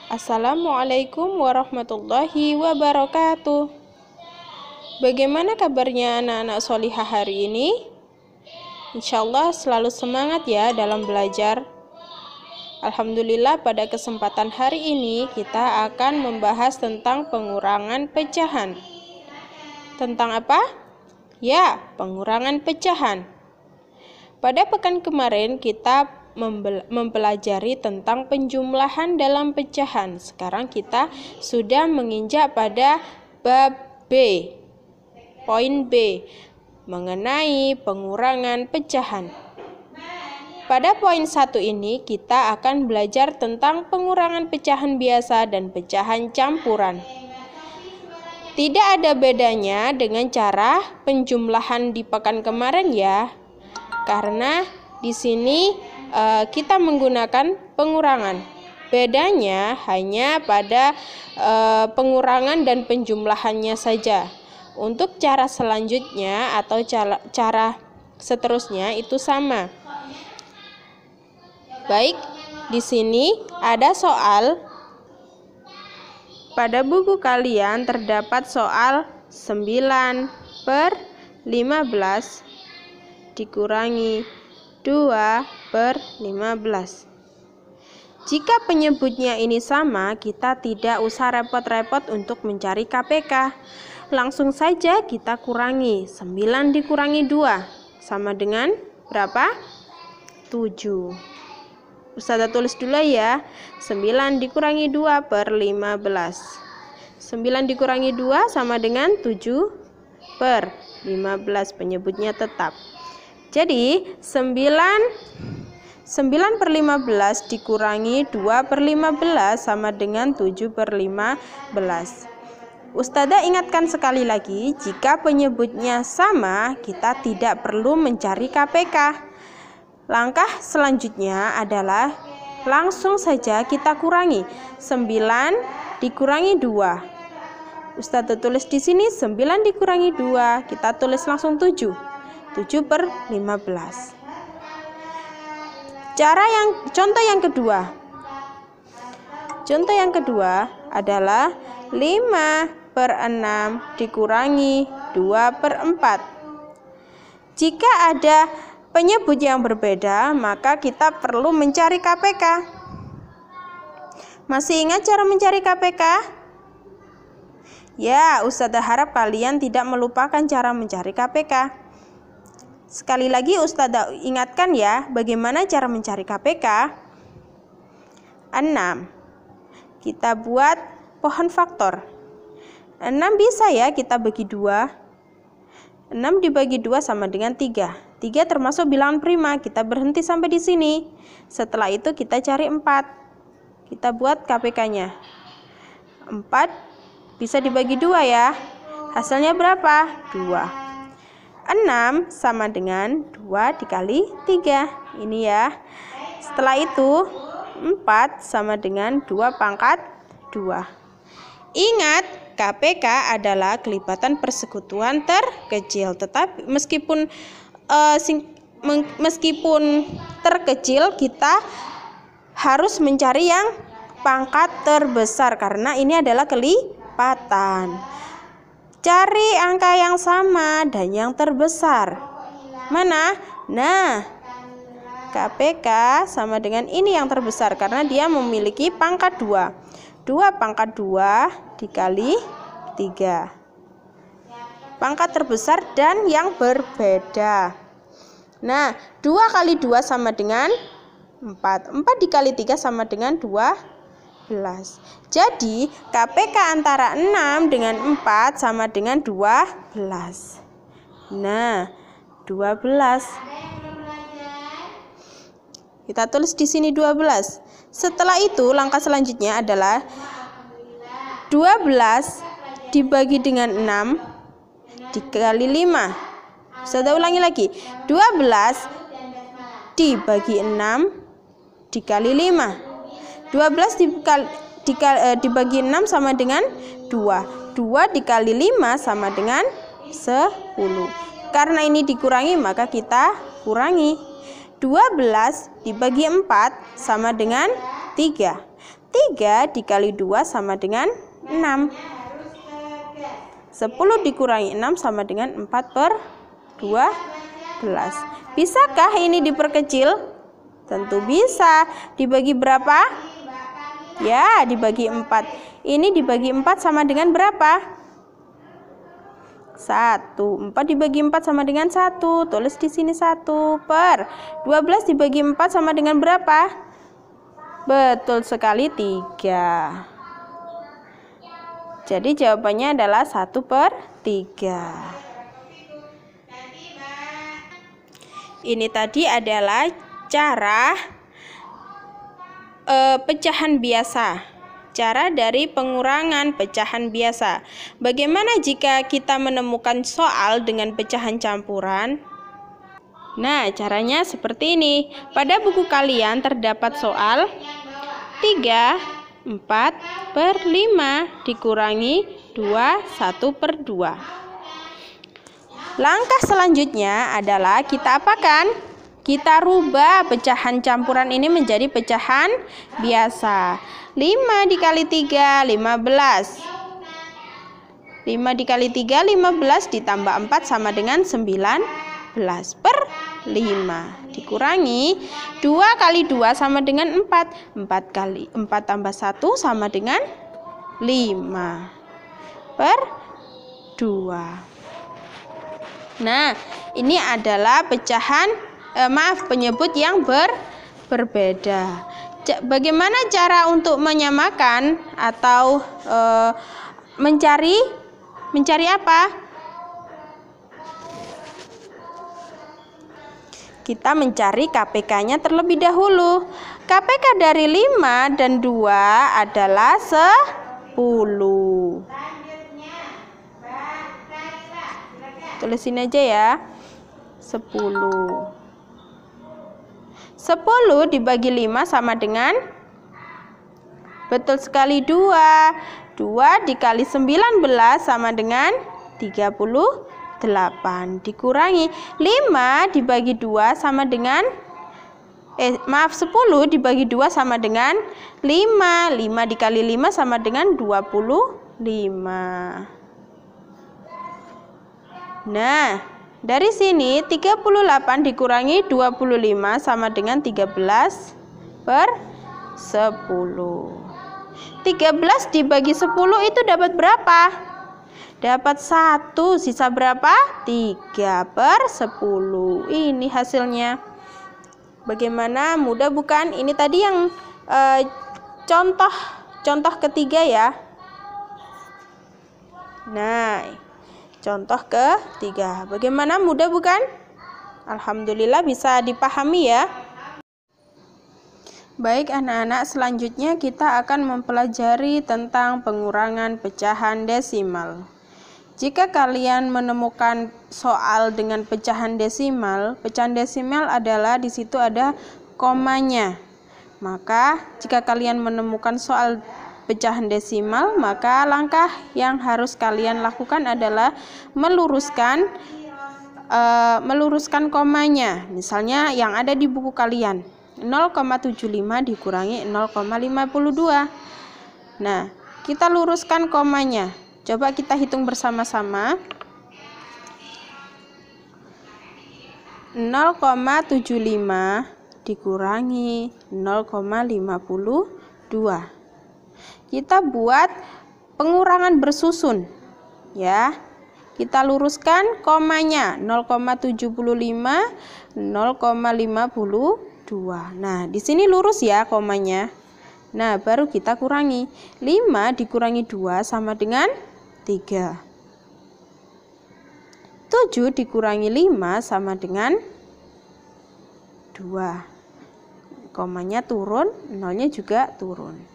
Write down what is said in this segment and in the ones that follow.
Assalamualaikum warahmatullahi wabarakatuh. Bagaimana kabarnya anak-anak solihah hari ini? Insyaallah selalu semangat ya dalam belajar. Alhamdulillah pada kesempatan hari ini kita akan membahas tentang pengurangan pecahan. Tentang apa? Ya, pengurangan pecahan. Pada pekan kemarin kita mempelajari tentang penjumlahan dalam pecahan. Sekarang kita sudah menginjak pada bab B, poin B, mengenai pengurangan pecahan. Pada poin 1 ini kita akan belajar tentang pengurangan pecahan biasa dan pecahan campuran. Tidak ada bedanya dengan cara penjumlahan di pekan kemarin ya, karena di sini kita menggunakan pengurangan. Bedanya hanya pada pengurangan dan penjumlahannya saja. Untuk cara selanjutnya atau cara seterusnya itu sama. Baik, di sini ada soal. Pada buku kalian terdapat soal 9/15 dikurangi 2/15. Jika penyebutnya ini sama, kita tidak usah repot-repot untuk mencari KPK. Langsung saja kita kurangi. 9 dikurangi 2 sama dengan berapa? 7. Ustazah tulis dulu ya. 9 dikurangi 2/15. 9 dikurangi 2 sama dengan 7/15. Penyebutnya tetap. Jadi 9/15 dikurangi 2/15 sama dengan 7/15. Ustazah ingatkan sekali lagi, jika penyebutnya sama, kita tidak perlu mencari KPK. Langkah selanjutnya adalah langsung saja kita kurangi. 9 dikurangi 2. Ustazah tulis di sini 9 dikurangi 2, kita tulis langsung 7. 7/15. Contoh yang kedua. Contoh yang kedua adalah 5/6 dikurangi 2/4. Jika ada penyebut yang berbeda, maka kita perlu mencari KPK. Masih ingat cara mencari KPK? Ya, Ustazah harap kalian tidak melupakan cara mencari KPK. Sekali lagi Ustazah ingatkan ya, bagaimana cara mencari KPK? 6. Kita buat pohon faktor. 6 bisa ya kita bagi 2. 6 dibagi 2 sama dengan 3. 3 termasuk bilangan prima, kita berhenti sampai di sini. Setelah itu kita cari 4. Kita buat KPK-nya. 4 bisa dibagi 2 ya. Hasilnya berapa? 2. 6 sama dengan 2 dikali 3. Ini ya. Setelah itu 4 sama dengan 2/2. Ingat, KPK adalah kelipatan persekutuan terkecil. Tetapi meskipun terkecil, kita harus mencari yang pangkat terbesar karena ini adalah kelipatan. Cari angka yang sama dan yang terbesar. Mana? Nah, KPK sama dengan ini yang terbesar karena dia memiliki pangkat 2. 2/2 dikali 3. Pangkat terbesar dan yang berbeda. Nah, 2 kali 2 sama dengan 4. 4 dikali 3 sama dengan 12. Jadi KPK antara 6 dengan 4 sama dengan 12. Nah, 12. Kita tulis di sini 12. Setelah itu langkah selanjutnya adalah 12 dibagi dengan 6 dikali 5. Saya ulangi lagi. 12 dibagi 6 dikali 5. 12 dibagi 6 sama dengan 2. 2 dikali 5 sama dengan 10. Karena ini dikurangi maka kita kurangi. 12 dibagi 4 sama dengan 3. 3 dikali 2 sama dengan 6. 10 dikurangi 6 sama dengan 4/12. Bisakah ini diperkecil? Tentu bisa. Dibagi berapa? Ya, dibagi 4. Ini dibagi 4 sama dengan berapa? 1. 4 dibagi 4 sama dengan 1. Tulis di sini 1/12 dibagi 4 sama dengan berapa? Betul sekali, 3. Jadi jawabannya adalah 1/3. Ini tadi adalah cara pecahan biasa. Cara dari pengurangan pecahan biasa. Bagaimana jika kita menemukan soal dengan pecahan campuran? Nah, caranya seperti ini. Pada buku kalian terdapat soal 3/4/5 dikurangi 2 1/2. Langkah selanjutnya adalah kita apakan? Kita rubah pecahan campuran ini menjadi pecahan biasa. 5 dikali 3, 15. 5 dikali 3, 15 ditambah 4 sama dengan 19/5. Dikurangi 2 kali 2 sama dengan 4. 4 kali 4 tambah 1 sama dengan 5/2. Nah, ini adalah penyebut yang berbeda. Bagaimana cara untuk menyamakan atau mencari apa? Kita mencari KPK-nya terlebih dahulu. KPK dari 5 dan 2 adalah 10. Tulisin aja ya. 10. 10 dibagi 5 sama dengan, betul sekali, 2. 2 dikali 19 sama dengan 38. Dikurangi 5 dibagi 2 sama dengan 10 dibagi 2 sama dengan 5. 5 dikali 5 sama dengan 25. Nah, dari sini 38 dikurangi 25 sama dengan 13/10. 13 dibagi 10 itu dapat berapa? Dapat 1. Sisa berapa? 3/10. Ini hasilnya. Bagaimana? Mudah bukan? Ini tadi yang contoh ketiga ya. Nah, contoh ketiga. Bagaimana? Mudah bukan? Alhamdulillah bisa dipahami ya. Baik anak-anak, selanjutnya kita akan mempelajari tentang pengurangan pecahan desimal. Jika kalian menemukan soal dengan pecahan desimal adalah di situ ada komanya. Maka jika kalian menemukan soal pecahan desimal, maka langkah yang harus kalian lakukan adalah meluruskan komanya. Misalnya yang ada di buku kalian, 0,75 dikurangi 0,52. Nah, kita luruskan komanya. Coba kita hitung bersama-sama. 0,75 dikurangi 0,52. Kita buat pengurangan bersusun ya. Kita luruskan komanya, 0,75 0,52. Nah, di sini lurus ya komanya. Nah, baru kita kurangi. 5 dikurangi 2 sama dengan 3. 7 dikurangi 5 sama dengan 2. Komanya turun, nolnya juga turun.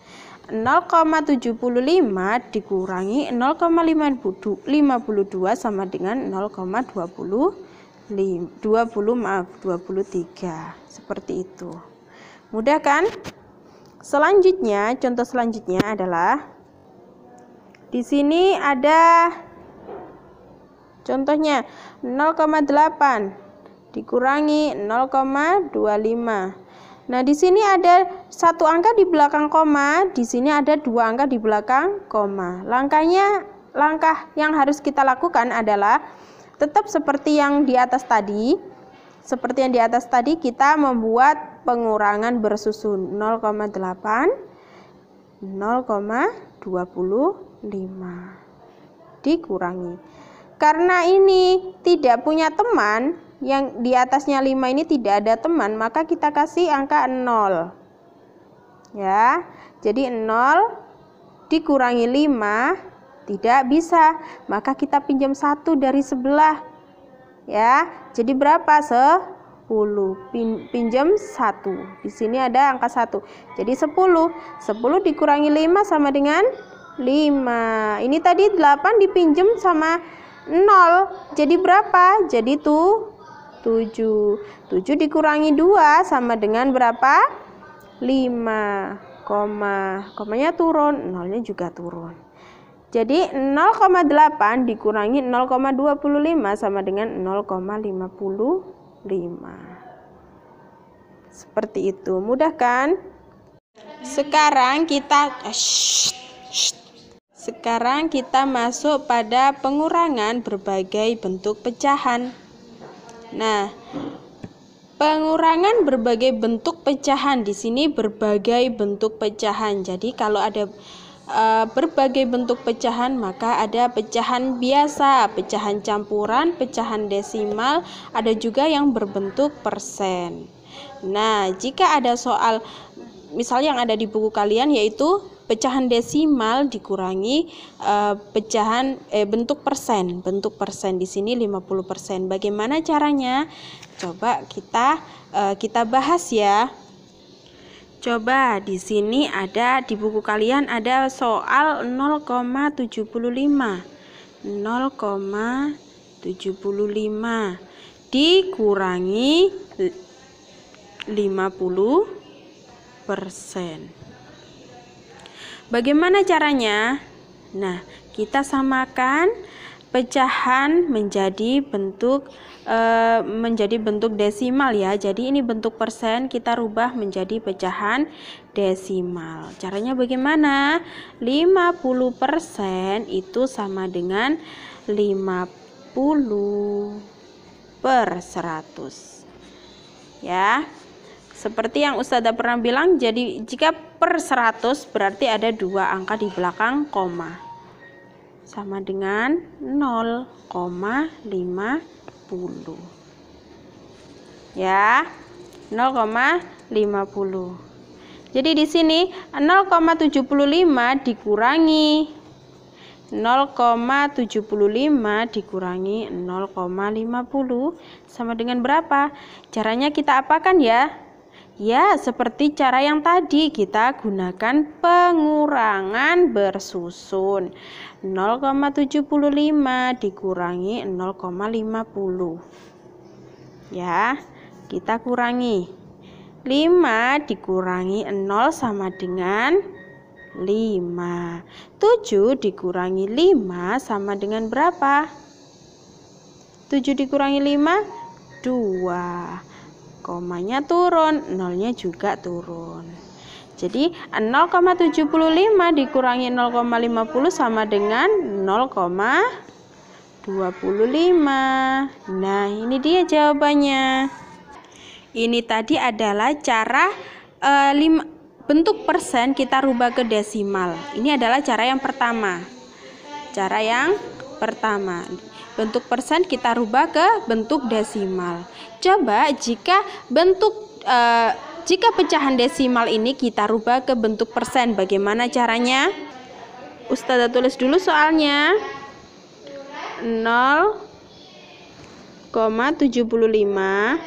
0,75 dikurangi 0,52 sama dengan 0,23. Seperti itu. Mudah kan? Selanjutnya, contoh selanjutnya adalah di sini ada contohnya 0,8 dikurangi 0,25. Nah, di sini ada satu angka di belakang koma, di sini ada dua angka di belakang koma. Langkah yang harus kita lakukan adalah tetap seperti yang di atas tadi. Seperti yang di atas tadi, kita membuat pengurangan bersusun 0,8, 0,25 dikurangi. Karena ini tidak punya teman, yang di atasnya 5 ini tidak ada teman, maka kita kasih angka 0. Ya, jadi 0 dikurangi 5 tidak bisa, maka kita pinjam 1 dari sebelah. Ya, jadi berapa? 10. Pinjam 1. Di sini ada angka 1. Jadi 10. 10 dikurangi 5 sama dengan 5. Ini tadi 8 dipinjam sama 0. Jadi berapa? Jadi 7. 7 dikurangi 2 sama dengan berapa? 5. Komanya turun, nolnya juga turun. Jadi 0,8 dikurangi 0,25 sama dengan 0,55. Seperti itu. Mudah kan? Sekarang kita masuk pada pengurangan berbagai bentuk pecahan. Nah, pengurangan berbagai bentuk pecahan, di sini berbagai bentuk pecahan. Jadi kalau ada berbagai bentuk pecahan, maka ada pecahan biasa, pecahan campuran, pecahan desimal, ada juga yang berbentuk persen. Nah, jika ada soal misal yang ada di buku kalian, yaitu pecahan desimal dikurangi bentuk persen. Bentuk persen di sini 50%. Bagaimana caranya? Coba kita bahas ya. Coba di sini ada di buku kalian ada soal 0,75. 0,75 dikurangi 50%. Bagaimana caranya? Nah, kita samakan pecahan menjadi bentuk desimal ya. Jadi ini bentuk persen kita rubah menjadi pecahan desimal. Caranya bagaimana? 50% itu sama dengan 50/100. Ya. Seperti yang Ustazah pernah bilang, jadi jika per 100 berarti ada dua angka di belakang koma. Sama dengan 0,50. Ya, 0,50. Jadi di sini 0,75 dikurangi 0,75 dikurangi 0,50 sama dengan berapa? Caranya kita apakan ya? Ya, seperti cara yang tadi, kita gunakan pengurangan bersusun. 0,75 dikurangi 0,50. Ya, kita kurangi. 5 dikurangi 0 sama dengan 5. 7 dikurangi 5 sama dengan berapa? 7 dikurangi 5, 2. Komanya turun, nolnya juga turun. Jadi 0,75 dikurangi 0,50 sama dengan 0,25. Nah, ini dia jawabannya. Ini tadi adalah cara bentuk persen kita rubah ke desimal. Ini adalah cara yang pertama. Bentuk persen kita rubah ke bentuk desimal. Coba jika pecahan desimal ini kita rubah ke bentuk persen, bagaimana caranya? Ustazah tulis dulu soalnya. 0,75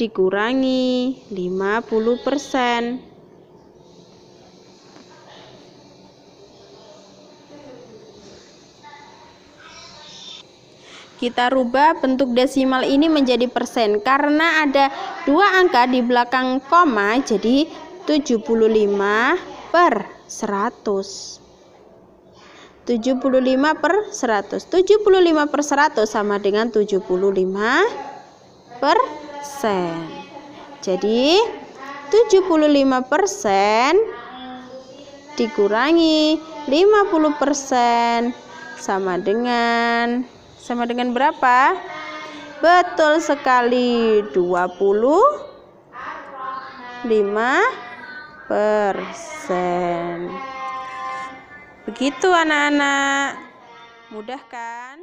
dikurangi 50%. Kita rubah bentuk desimal ini menjadi persen karena ada dua angka di belakang koma, jadi 75/100. 75/100. 75/100 sama dengan 75%. Jadi 75% dikurangi 50% sama dengan berapa? Betul sekali, 25%. Begitu anak-anak. Mudah kan?